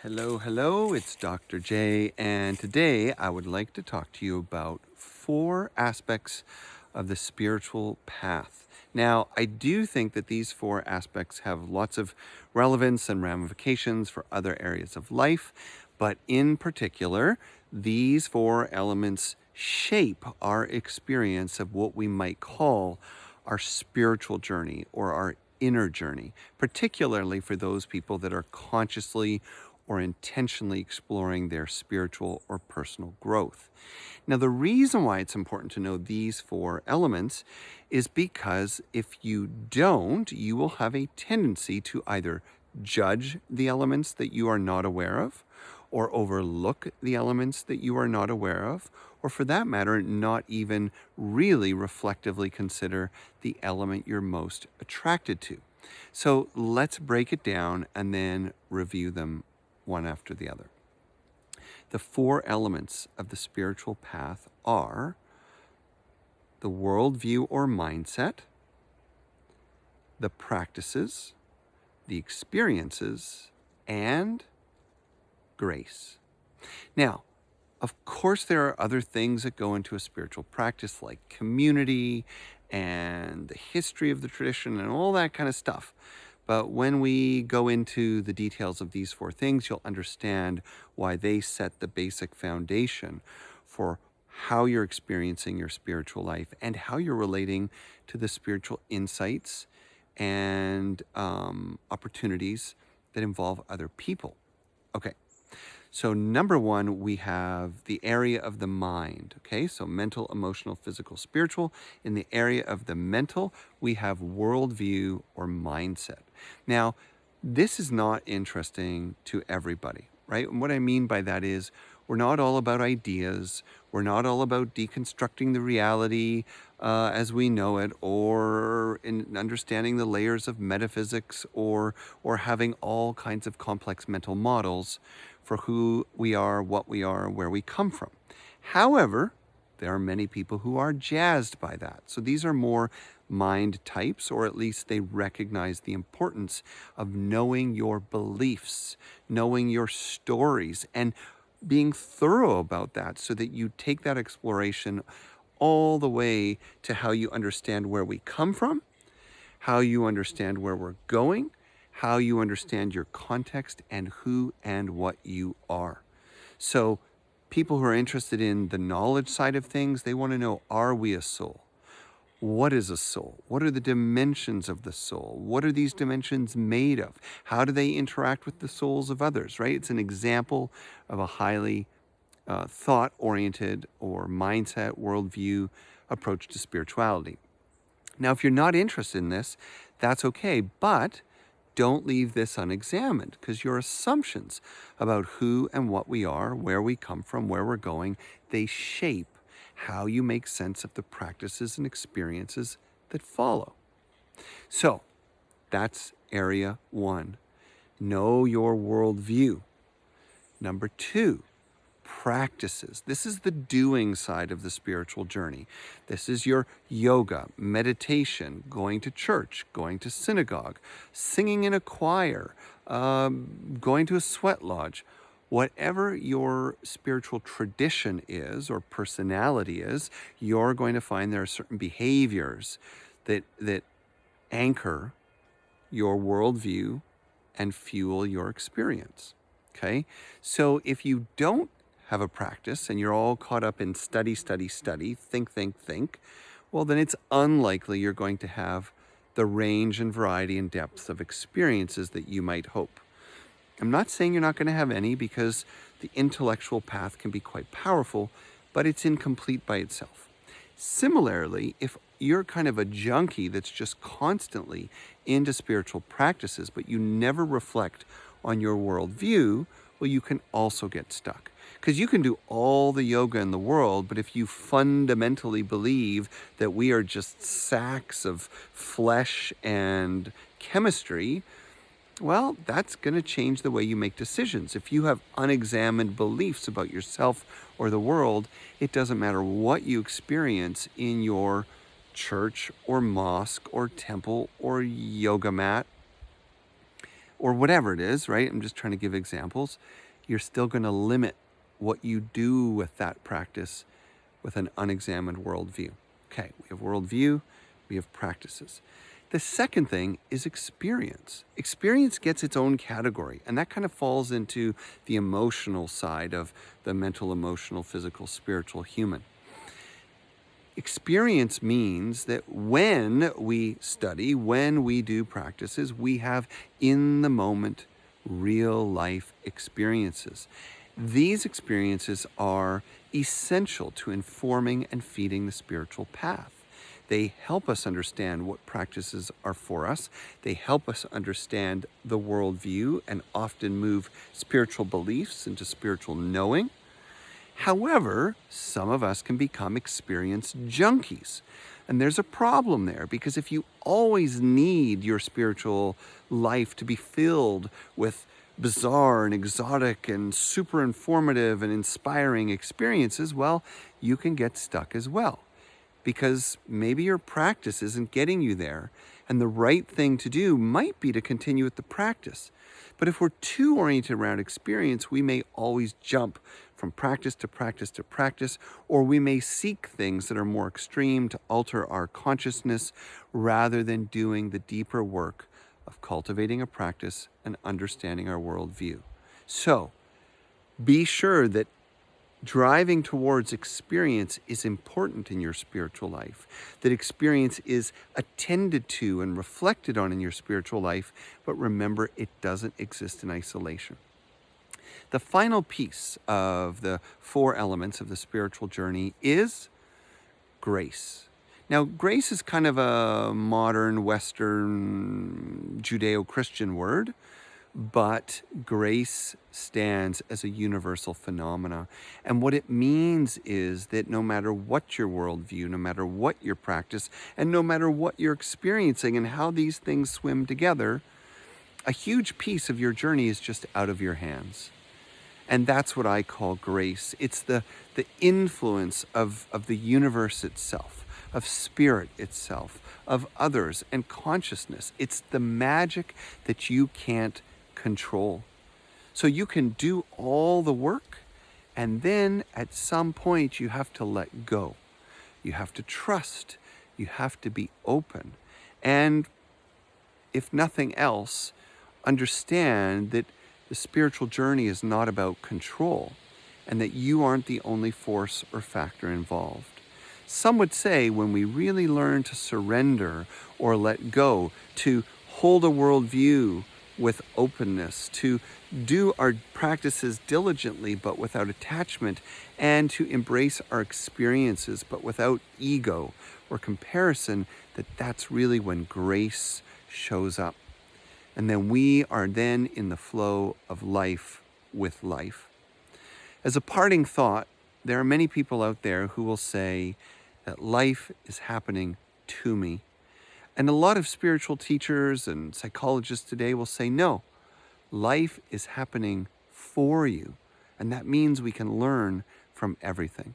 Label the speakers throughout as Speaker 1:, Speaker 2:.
Speaker 1: Hello, it's Dr. J, and today I would like to talk to you about 4 aspects of the spiritual path. Now, I do think that these 4 aspects have lots of relevance and ramifications for other areas of life, but in particular, these 4 elements shape our experience of what we might call our spiritual journey or our inner journey, particularly for those people that are consciously or intentionally exploring their spiritual or personal growth. Now, the reason why it's important to know these 4 elements is because if you don't, you will have a tendency to either judge the elements that you are not aware of, or overlook the elements that you are not aware of, or for that matter, not even really reflectively consider the element you're most attracted to. So let's break it down and then review them one after the other. The 4 elements of the spiritual path are the worldview or mindset, the practices, the experiences, and grace. Now, of course, there are other things that go into a spiritual practice like community and the history of the tradition and all that kind of stuff. But when we go into the details of these 4 things, you'll understand why they set the basic foundation for how you're experiencing your spiritual life and how you're relating to the spiritual insights and opportunities that involve other people. Okay. So number 1, we have the area of the mind, okay? So mental, emotional, physical, spiritual. In the area of the mental, we have worldview or mindset. Now, this is not interesting to everybody, right? And what I mean by that is we're not all about ideas. We're not all about deconstructing the reality as we know it, or in understanding the layers of metaphysics, or having all kinds of complex mental models for who we are, what we are, where we come from. However, there are many people who are jazzed by that. So these are more mind types, or at least they recognize the importance of knowing your beliefs, knowing your stories, and being thorough about that so that you take that exploration all the way to how you understand where we come from, how you understand where we're going, how you understand your context, and who and what you are. So people who are interested in the knowledge side of things, they want to know, are we a soul? What is a soul? What are the dimensions of the soul? What are these dimensions made of? How do they interact with the souls of others, right? It's an example of a highly thought-oriented or mindset, worldview approach to spirituality. Now, if you're not interested in this, that's okay, but don't leave this unexamined, because your assumptions about who and what we are, where we come from, where we're going, they shape how you make sense of the practices and experiences that follow. So that's area 1. Know your worldview. Number 2, practices. This is the doing side of the spiritual journey. This is your yoga, meditation, going to church, going to synagogue, singing in a choir, going to a sweat lodge. Whatever your spiritual tradition is or personality is, you're going to find there are certain behaviors that anchor your worldview and fuel your experience. Okay? So if you don't have a practice and you're all caught up in study, think, well, then it's unlikely you're going to have the range and variety and depth of experiences that you might hope. I'm not saying you're not going to have any, because the intellectual path can be quite powerful, but it's incomplete by itself. Similarly, if you're kind of a junkie that's just constantly into spiritual practices, but you never reflect on your worldview, well, you can also get stuck. Because you can do all the yoga in the world, but if you fundamentally believe that we are just sacks of flesh and chemistry, well, that's going to change the way you make decisions. If you have unexamined beliefs about yourself or the world, it doesn't matter what you experience in your church or mosque or temple or yoga mat. or whatever it is, right? I'm just trying to give examples. You're still going to limit what you do with that practice with an unexamined worldview. Okay, we have worldview, we have practices. The second thing is experience. Experience gets its own category, and that kind of falls into the emotional side of the mental, emotional, physical, spiritual, human. Experience means that when we study, when we do practices, we have in the moment real life experiences. These experiences are essential to informing and feeding the spiritual path. They help us understand what practices are for us. They help us understand the worldview and often move spiritual beliefs into spiritual knowing. However, some of us can become experience junkies. And there's a problem there, because if you always need your spiritual life to be filled with bizarre and exotic and super informative and inspiring experiences, well, you can get stuck as well. Because maybe your practice isn't getting you there, and the right thing to do might be to continue with the practice. But if we're too oriented around experience, we may always jump from practice to practice to practice, or we may seek things that are more extreme to alter our consciousness rather than doing the deeper work of cultivating a practice and understanding our worldview. So be sure that driving towards experience is important in your spiritual life, that experience is attended to and reflected on in your spiritual life, but remember, it doesn't exist in isolation. The final piece of the 4 elements of the spiritual journey is grace. Now, grace is kind of a modern Western Judeo-Christian word, but grace stands as a universal phenomena. And what it means is that no matter what your worldview, no matter what your practice, and no matter what you're experiencing and how these things swim together, a huge piece of your journey is just out of your hands. And that's what I call grace. It's the influence of the universe itself, of spirit itself, of others and consciousness. It's the magic that you can't control. So you can do all the work, and then at some point you have to let go. You have to trust. You have to be open. And if nothing else, understand that the spiritual journey is not about control, and that you aren't the only force or factor involved. Some would say when we really learn to surrender or let go, to hold a worldview with openness, to do our practices diligently but without attachment, and to embrace our experiences but without ego or comparison, that's really when grace shows up. And then we are then in the flow of life with life. As a parting thought, there are many people out there who will say that life is happening to me. And a lot of spiritual teachers and psychologists today will say, no, life is happening for you. And that means we can learn from everything.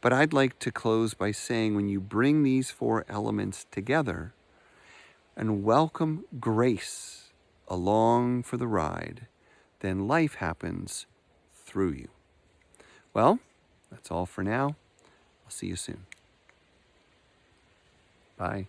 Speaker 1: But I'd like to close by saying, when you bring these 4 elements together and welcome grace along for the ride, then life happens through you. Well, that's all for now. I'll see you soon. Bye.